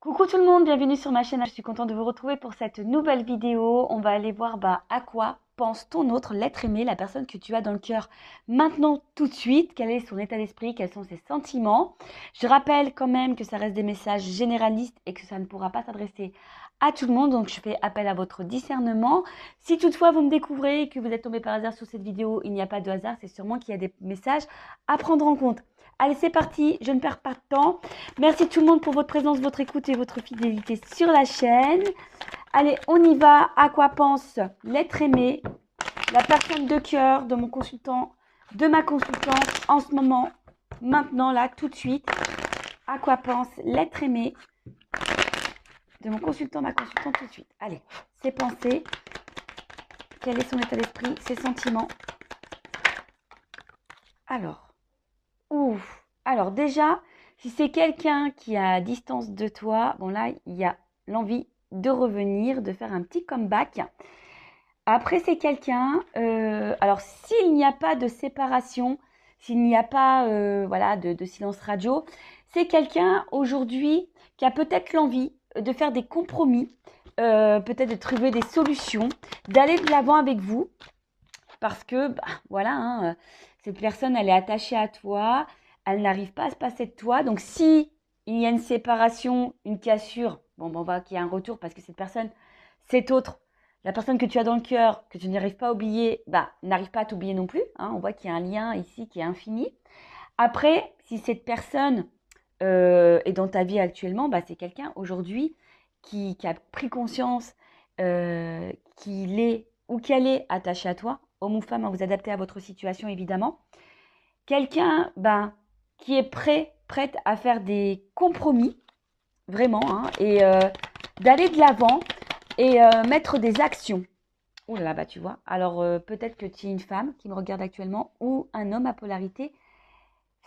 Coucou tout le monde, bienvenue sur ma chaîne. Je suis contente de vous retrouver pour cette nouvelle vidéo. On va aller voir à quoi pense ton autre, l'être aimé, la personne que tu as dans le cœur maintenant tout de suite. Quel est son état d'esprit, quels sont ses sentiments. Je rappelle quand même que ça reste des messages généralistes et que ça ne pourra pas s'adresser à tout le monde. Donc je fais appel à votre discernement. Si toutefois vous me découvrez et que vous êtes tombé par hasard sur cette vidéo, il n'y a pas de hasard, c'est sûrement qu'il y a des messages à prendre en compte. Allez, c'est parti, je ne perds pas de temps. Merci tout le monde pour votre présence, votre écoute et votre fidélité sur la chaîne. Allez, on y va. À quoi pense l'être aimé, la personne de cœur de mon consultant, de ma consultante en ce moment, maintenant, là, tout de suite. À quoi pense l'être aimé de mon consultant, ma consultante tout de suite. Allez, ses pensées, quel est son état d'esprit, ses sentiments. Alors déjà, si c'est quelqu'un qui est à distance de toi, bon là, il y a l'envie de revenir, de faire un petit comeback. Après, c'est quelqu'un, alors s'il n'y a pas de séparation, s'il n'y a pas voilà, de silence radio, c'est quelqu'un aujourd'hui qui a peut-être l'envie de faire des compromis, peut-être de trouver des solutions, d'aller de l'avant avec vous, parce que, voilà, hein, cette personne, elle est attachée à toi, elle n'arrive pas à se passer de toi. Donc, si il y a une séparation, une cassure, bon, on va qu'il y a un retour parce que cette personne, cette autre, la personne que tu as dans le cœur, que tu n'arrives pas à oublier, n'arrive pas à t'oublier non plus. Hein, on voit qu'il y a un lien ici qui est infini. Après, si cette personne est dans ta vie actuellement, c'est quelqu'un aujourd'hui qui a pris conscience qu'il est ou qu'elle est attachée à toi, homme ou femme, à vous adapter à votre situation évidemment. Quelqu'un qui est prête à faire des compromis, vraiment, hein, et d'aller de l'avant et mettre des actions. Oh là là, tu vois. Alors peut-être que tu es une femme qui me regarde actuellement ou un homme à polarité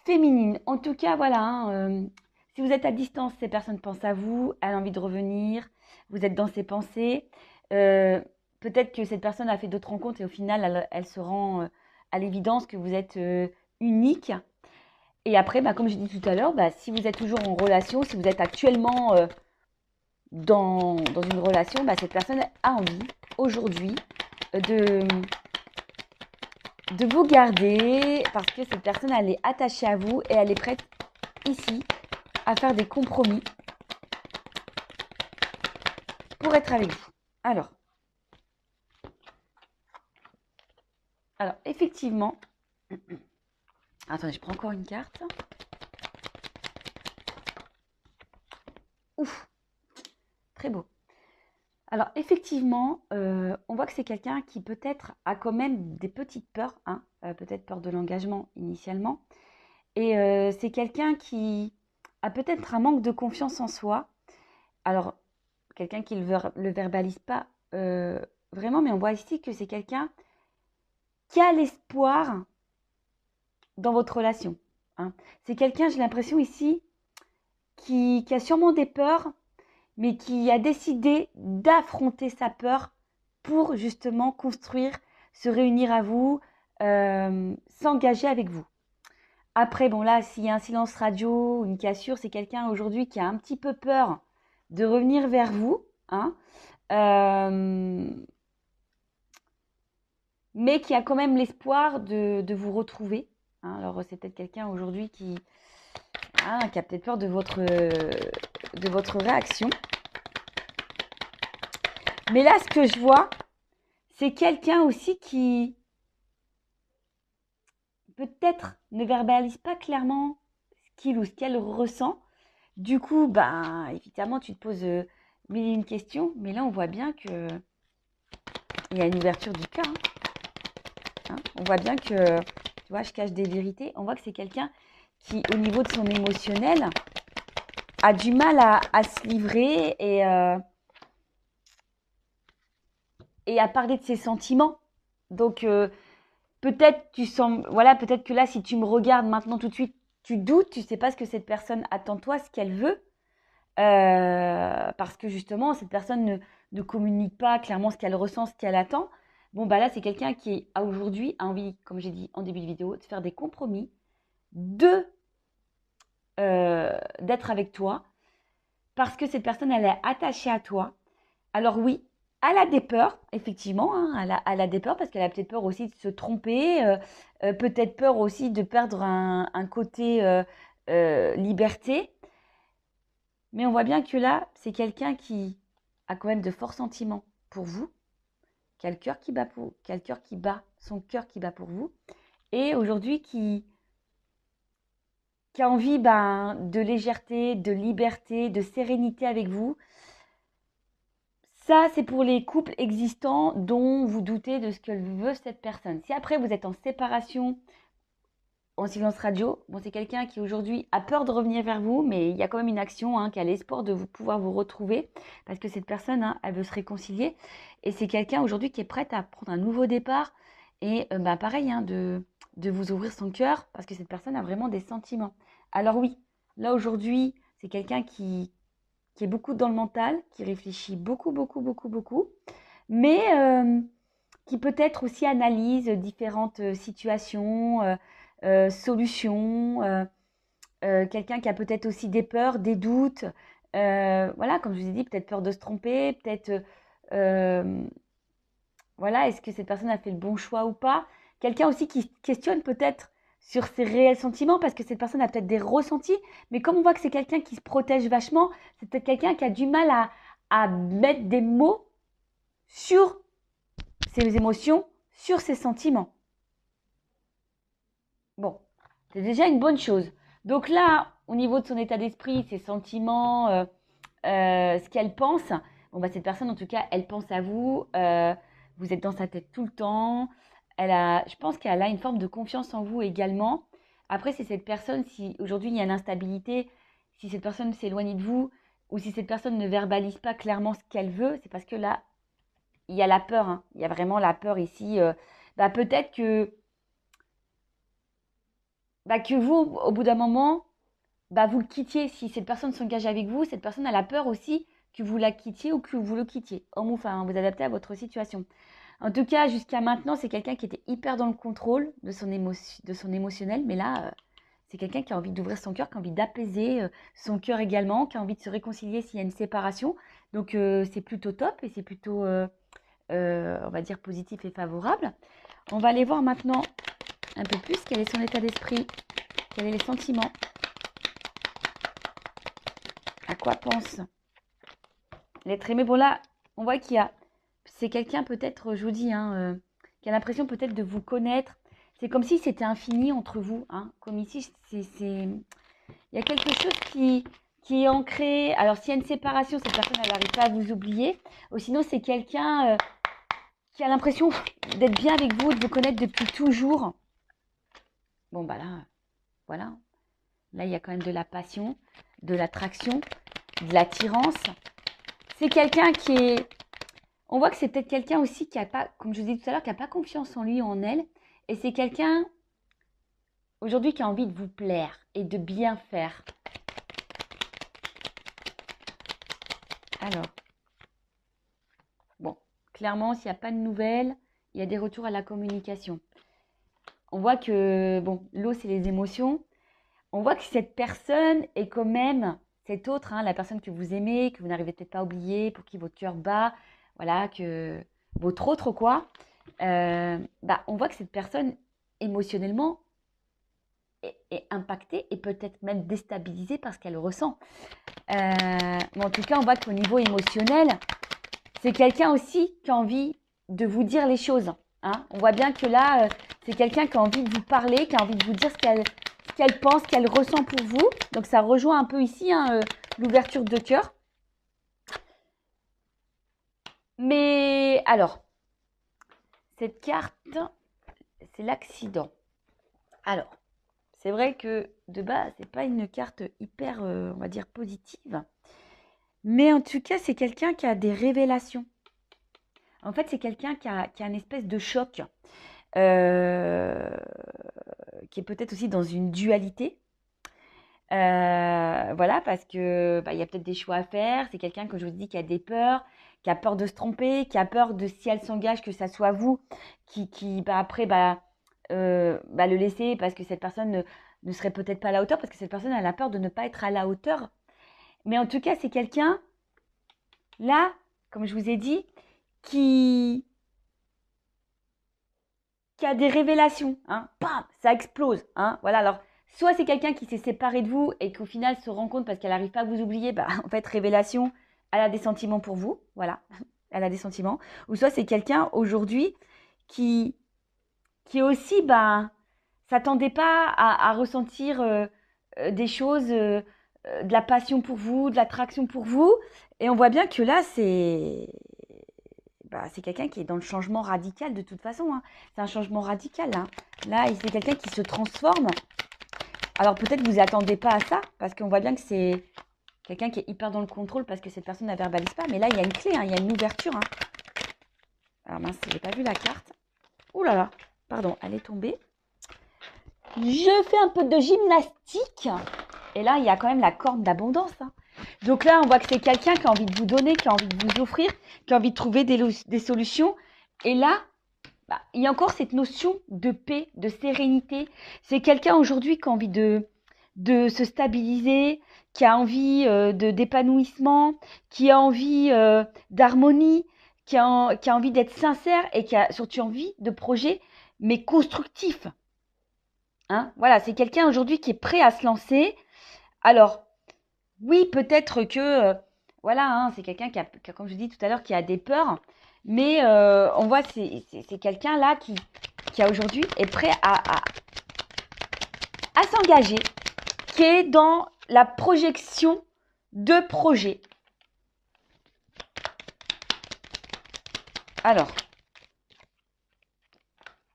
féminine. En tout cas, voilà, hein, si vous êtes à distance, ces personnes pensent à vous, elle a envie de revenir, vous êtes dans ses pensées. Euh, Peut-être que cette personne a fait d'autres rencontres et au final, elle se rend à l'évidence que vous êtes unique. Et après, comme j'ai dit tout à l'heure, si vous êtes toujours en relation, si vous êtes actuellement dans une relation, cette personne a envie aujourd'hui de, de vous garder parce que cette personne, elle est attachée à vous et elle est prête ici à faire des compromis pour être avec vous. Alors effectivement, attendez, je prends encore une carte. Ouf, très beau. Alors effectivement, on voit que c'est quelqu'un qui peut-être a quand même des petites peurs, hein, peut-être peur de l'engagement initialement. Et c'est quelqu'un qui a peut-être un manque de confiance en soi. Alors, quelqu'un qui le verbalise pas vraiment, mais on voit ici que c'est quelqu'un qui a l'espoir dans votre relation. Hein. C'est quelqu'un, j'ai l'impression ici, qui a sûrement des peurs, mais qui a décidé d'affronter sa peur pour justement construire, se réunir à vous, s'engager avec vous. Après, bon là, s'il y a un silence radio, une cassure, c'est quelqu'un aujourd'hui qui a un petit peu peur de revenir vers vous, hein, mais qui a quand même l'espoir de vous retrouver. Hein. Alors c'est peut-être quelqu'un aujourd'hui qui a peut-être peur de votre réaction. Mais là, ce que je vois, c'est quelqu'un aussi qui peut-être ne verbalise pas clairement ce qu'il ou ce qu'elle ressent. Du coup, évidemment, tu te poses mille et une questions, mais là, on voit bien que il y a une ouverture du cœur. Hein. On voit bien que, tu vois, je cache des vérités. On voit que c'est quelqu'un qui, au niveau de son émotionnel, a du mal à se livrer et à parler de ses sentiments. Donc, peut-être peut-être que là, si tu me regardes maintenant tout de suite, tu doutes, tu ne sais pas ce que cette personne attend de toi, ce qu'elle veut. Parce que justement, cette personne ne communique pas clairement ce qu'elle ressent, ce qu'elle attend. Bon, là, c'est quelqu'un qui, aujourd'hui, a envie, comme j'ai dit en début de vidéo, de faire des compromis, d'être avec toi. parce que cette personne, elle est attachée à toi. Alors oui, elle a des peurs, effectivement, hein, elle a des peurs parce qu'elle a peut-être peur aussi de se tromper, peut-être peur aussi de perdre un côté liberté. Mais on voit bien que là, c'est quelqu'un qui a quand même de forts sentiments pour vous, qui a le cœur qui bat qui a le cœur qui bat, son cœur qui bat pour vous, et aujourd'hui qui a envie de légèreté, de liberté, de sérénité avec vous. Ça, c'est pour les couples existants dont vous doutez de ce que veut cette personne. Si après vous êtes en séparation, en silence radio, bon, c'est quelqu'un qui aujourd'hui a peur de revenir vers vous, mais il y a quand même une action, hein, qui a l'espoir de pouvoir vous retrouver, parce que cette personne, hein, elle veut se réconcilier. Et c'est quelqu'un aujourd'hui qui est prête à prendre un nouveau départ et pareil, hein, de vous ouvrir son cœur, parce que cette personne a vraiment des sentiments. Alors oui, là aujourd'hui, c'est quelqu'un qui est beaucoup dans le mental, qui réfléchit beaucoup, beaucoup, beaucoup, beaucoup, mais qui peut-être aussi analyse différentes situations, solutions, quelqu'un qui a peut-être aussi des peurs, des doutes, voilà, comme je vous ai dit, peut-être peur de se tromper, peut-être, voilà, est-ce que cette personne a fait le bon choix ou pas? Quelqu'un aussi qui questionne peut-être sur ses réels sentiments, parce que cette personne a peut-être des ressentis, mais comme on voit que c'est quelqu'un qui se protège vachement, c'est peut-être quelqu'un qui a du mal à mettre des mots sur ses émotions, sur ses sentiments. Bon, c'est déjà une bonne chose. Donc là, au niveau de son état d'esprit, ses sentiments, ce qu'elle pense, bon, cette personne, en tout cas, elle pense à vous, vous êtes dans sa tête tout le temps, je pense qu'elle a une forme de confiance en vous également. Après, c'est cette personne, si aujourd'hui il y a l'instabilité, si cette personne s'éloigne de vous, ou si cette personne ne verbalise pas clairement ce qu'elle veut, c'est parce que là, il y a la peur, hein. Il y a vraiment la peur ici. Peut-être que vous, au bout d'un moment, vous le quittiez. Si cette personne s'engage avec vous, cette personne a la peur aussi que vous la quittiez ou que vous le quittiez. Homme ou femme, vous adaptez à votre situation. En tout cas, jusqu'à maintenant, c'est quelqu'un qui était hyper dans le contrôle de son émotionnel. Mais là, c'est quelqu'un qui a envie d'ouvrir son cœur, qui a envie d'apaiser son cœur également, qui a envie de se réconcilier s'il y a une séparation. Donc, c'est plutôt top et c'est plutôt, on va dire, positif et favorable. On va aller voir maintenant un peu plus quel est son état d'esprit, quels sont les sentiments, à quoi pense l'être aimé. Bon là, on voit c'est quelqu'un peut-être, je vous dis, hein, qui a l'impression peut-être de vous connaître. C'est comme si c'était infini entre vous, hein. Comme ici, il y a quelque chose qui est ancré. Alors s'il y a une séparation, cette personne, elle n'arrive pas à vous oublier. Ou sinon, c'est quelqu'un qui a l'impression d'être bien avec vous, de vous connaître depuis toujours. Bon, là, voilà. Là, il y a quand même de la passion, de l'attraction, de l'attirance. C'est quelqu'un qui est... On voit que c'est peut-être quelqu'un aussi qui n'a pas, comme je vous disais tout à l'heure, qui n'a pas confiance en lui ou en elle. Et c'est quelqu'un, aujourd'hui, qui a envie de vous plaire et de bien faire. Alors, bon, clairement, s'il n'y a pas de nouvelles, il y a des retours à la communication. On voit que, bon, l'eau, c'est les émotions. On voit que cette personne est quand même, cette autre, hein, la personne que vous aimez, que vous n'arrivez peut-être pas à oublier, pour qui votre cœur bat, voilà, que votre autre, quoi. On voit que cette personne, émotionnellement, est impactée et peut-être même déstabilisée par ce qu'elle ressent. Mais en tout cas, on voit qu'au niveau émotionnel, c'est quelqu'un aussi qui a envie de vous dire les choses. Hein. On voit bien que là, c'est quelqu'un qui a envie de vous parler, qui a envie de vous dire ce qu'elle pense, qu'elle ressent pour vous. Donc ça rejoint un peu ici, hein, l'ouverture de cœur. Mais alors, cette carte, c'est l'accident. Alors, c'est vrai que de base, c'est pas une carte hyper, on va dire, positive. Mais en tout cas, c'est quelqu'un qui a des révélations. En fait, c'est quelqu'un qui a une espèce de choc, qui est peut-être aussi dans une dualité. Voilà, parce que il y a peut-être des choix à faire. C'est quelqu'un, que je vous dis, qui a des peurs, qui a peur de se tromper, qui a peur de, si elle s'engage, que ça soit vous qui après, le laisser parce que cette personne ne serait peut-être pas à la hauteur, parce que cette personne elle a peur de ne pas être à la hauteur. Mais en tout cas, c'est quelqu'un, là, comme je vous ai dit, qui a des révélations. Hein. Bam, ça explose. Hein. Voilà, alors, soit c'est quelqu'un qui s'est séparé de vous et qu'au final se rend compte parce qu'elle n'arrive pas à vous oublier, bah, en fait, révélation, elle a des sentiments pour vous. Voilà, elle a des sentiments. Ou soit c'est quelqu'un aujourd'hui qui aussi, bah, s'attendait pas à ressentir des choses, de la passion pour vous, de l'attraction pour vous. Et on voit bien que là, c'est quelqu'un qui est dans le changement radical de toute façon. Hein. C'est un changement radical. Hein. Là, c'est quelqu'un qui se transforme. Alors peut-être que vous attendez pas à ça, parce qu'on voit bien que c'est quelqu'un qui est hyper dans le contrôle parce que cette personne ne verbalise pas. Mais là, il y a une clé, hein, il y a une ouverture. Hein. Alors mince, je n'ai pas vu la carte. Ouh là là, pardon, elle est tombée. Je fais un peu de gymnastique. Et là, il y a quand même la corde d'abondance. Hein. Donc là, on voit que c'est quelqu'un qui a envie de vous donner, qui a envie de vous offrir, qui a envie de trouver des solutions. Et là, bah, il y a encore cette notion de paix, de sérénité. C'est quelqu'un aujourd'hui qui a envie de se stabiliser, qui a envie d'épanouissement, qui a envie d'harmonie, qui a envie d'être sincère et qui a surtout envie de projets, mais constructifs. Hein, voilà, c'est quelqu'un aujourd'hui qui est prêt à se lancer. Alors, oui, peut-être que, voilà, hein, c'est quelqu'un qui a, comme je dis tout à l'heure, qui a des peurs. Mais on voit, c'est quelqu'un là qui aujourd'hui est prêt à s'engager, qui est dans la projection de projets. Alors,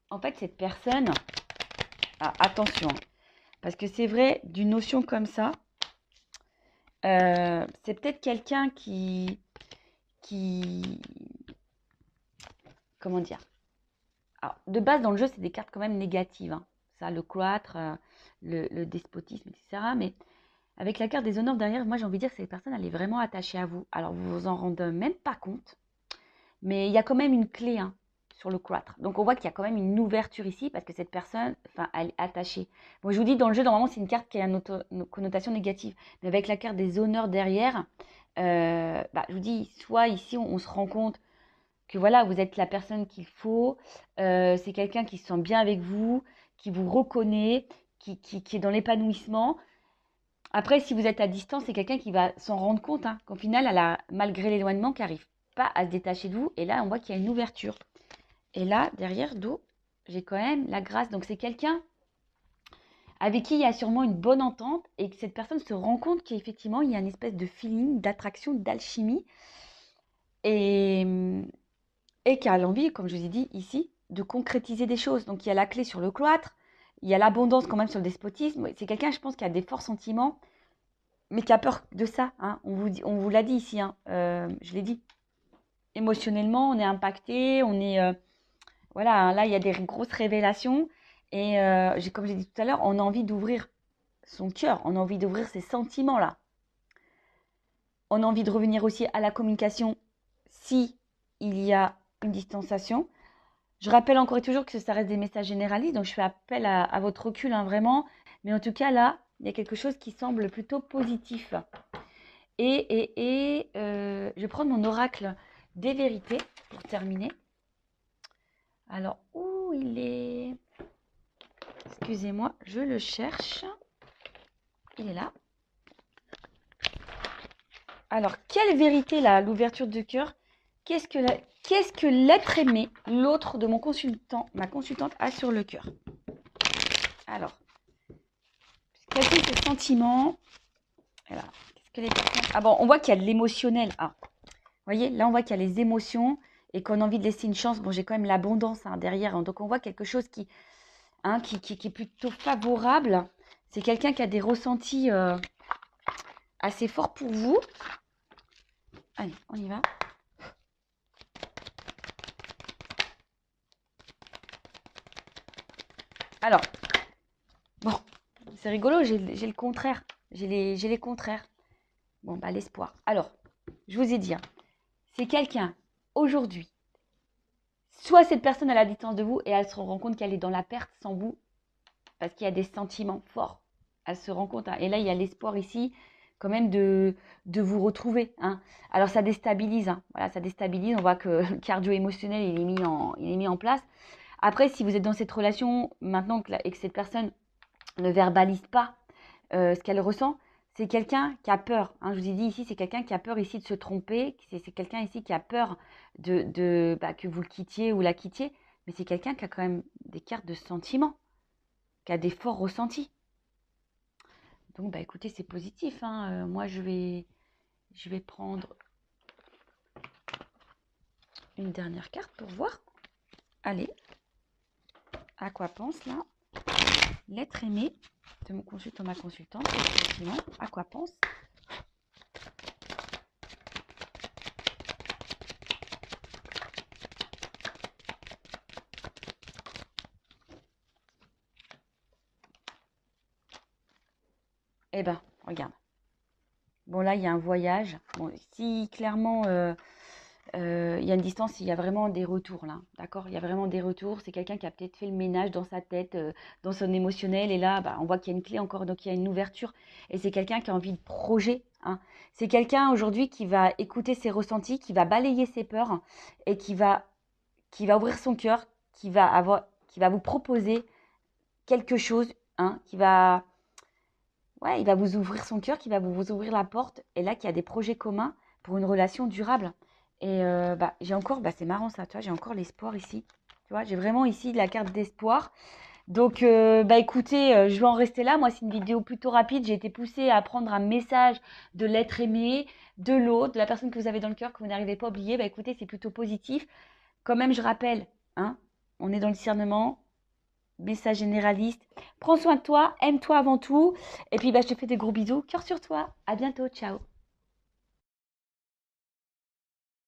en fait, cette personne, attention, parce que c'est vrai, d'une notion comme ça, c'est peut-être quelqu'un qui, comment dire, alors, de base, dans le jeu, c'est des cartes quand même négatives. Hein. Ça, le cloître, le despotisme, etc. Mais avec la carte des honneurs derrière, moi, j'ai envie de dire que cette personne, elle est vraiment attachée à vous. Alors, vous vous en rendez même pas compte. Mais il y a quand même une clé hein, sur le cloître. Donc, on voit qu'il y a quand même une ouverture ici parce que cette personne, enfin, elle est attachée. Bon, je vous dis, dans le jeu, normalement, c'est une carte qui a une connotation négative. Mais avec la carte des honneurs derrière, je vous dis, soit ici, on se rend compte que voilà, vous êtes la personne qu'il faut, c'est quelqu'un qui se sent bien avec vous, qui vous reconnaît, qui est dans l'épanouissement. Après, si vous êtes à distance, c'est quelqu'un qui va s'en rendre compte hein, qu'au final, elle a, malgré l'éloignement, qui n'arrive pas à se détacher de vous. Et là, on voit qu'il y a une ouverture. Et là, derrière, d'eau, j'ai quand même la grâce. Donc, c'est quelqu'un avec qui il y a sûrement une bonne entente et que cette personne se rend compte qu'effectivement, il y a une espèce de feeling, d'attraction, d'alchimie. Et qui a l'envie, comme je vous ai dit ici, de concrétiser des choses. Donc il y a la clé sur le cloître, il y a l'abondance quand même sur le despotisme. C'est quelqu'un, je pense, qui a des forts sentiments, mais qui a peur de ça. Hein. On vous l'a dit ici, hein. Je l'ai dit. Émotionnellement, on est impacté, on est... voilà, hein, là, il y a des grosses révélations. Et comme j'ai dit tout à l'heure, on a envie d'ouvrir son cœur, on a envie d'ouvrir ses sentiments-là. On a envie de revenir aussi à la communication si il y a une distanciation. Je rappelle encore et toujours que ça reste des messages généralistes, donc je fais appel à votre recul, hein, vraiment. Mais en tout cas, là, il y a quelque chose qui semble plutôt positif. Je vais prendre mon oracle des vérités pour terminer. Alors, où il est? Excusez-moi, je le cherche. Il est là. Alors, quelle vérité, là, l'ouverture du cœur? Qu'est-ce que l'être aimé, l'autre de mon consultant, ma consultante, a sur le cœur? Alors, quels sont ses sentiments? Alors, qu'est-ce que les personnes... Ah bon, on voit qu'il y a de l'émotionnel. Ah, vous voyez, là, on voit qu'il y a les émotions et qu'on a envie de laisser une chance. Bon, j'ai quand même l'abondance hein, derrière. Hein, donc, on voit quelque chose qui est plutôt favorable. C'est quelqu'un qui a des ressentis assez forts pour vous. Allez, on y va. Alors, bon, c'est rigolo, j'ai le contraire. J'ai les contraires. Bon, bah, l'espoir. Alors, je vous ai dit, hein, c'est quelqu'un, aujourd'hui, soit cette personne à la distance de vous et elle se rend compte qu'elle est dans la perte sans vous, parce qu'il y a des sentiments forts. Elle se rend compte, hein, et là, il y a l'espoir ici quand même de vous retrouver, hein. Alors ça déstabilise, hein. Voilà, ça déstabilise. On voit que le cardio émotionnel il est mis en place. Après, si vous êtes dans cette relation maintenant et que cette personne ne verbalise pas ce qu'elle ressent, c'est quelqu'un qui a peur, hein. Je vous ai dit ici, c'est quelqu'un qui a peur ici de se tromper, c'est quelqu'un ici qui a peur que vous le quittiez ou la quittiez, mais c'est quelqu'un qui a quand même des cartes de sentiments, qui a des forts ressentis. Donc, bah, écoutez, c'est positif, hein. Moi, je vais prendre une dernière carte pour voir. Allez, à quoi pense là l'être aimé de mon consultant, ma consultante, effectivement, à quoi pense? Eh ben, regarde. Bon, là, il y a un voyage. Bon, si clairement, il y a une distance, il y a vraiment des retours là. D'accord? Il y a vraiment des retours. C'est quelqu'un qui a peut-être fait le ménage dans sa tête, dans son émotionnel. Et là, bah, on voit qu'il y a une clé encore, donc il y a une ouverture. Et c'est quelqu'un qui a envie de projet, hein. C'est quelqu'un aujourd'hui qui va écouter ses ressentis, qui va balayer ses peurs et qui va ouvrir son cœur, qui va vous proposer quelque chose, hein, ouais, il va vous ouvrir son cœur, qui va vous ouvrir la porte. Et là, qu'il y a des projets communs pour une relation durable. Et bah, j'ai encore, bah, c'est marrant ça, tu vois, j'ai encore l'espoir ici. Tu vois, j'ai vraiment ici la carte d'espoir. Donc, bah écoutez, je vais en rester là. Moi, c'est une vidéo plutôt rapide. J'ai été poussée à prendre un message de l'être aimé, de l'autre, de la personne que vous avez dans le cœur, que vous n'arrivez pas à oublier. Bah écoutez, c'est plutôt positif. Quand même, je rappelle, hein, on est dans le discernement, message généraliste. Prends soin de toi, aime-toi avant tout. Et puis, bah, je te fais des gros bisous. Cœur sur toi. À bientôt. Ciao.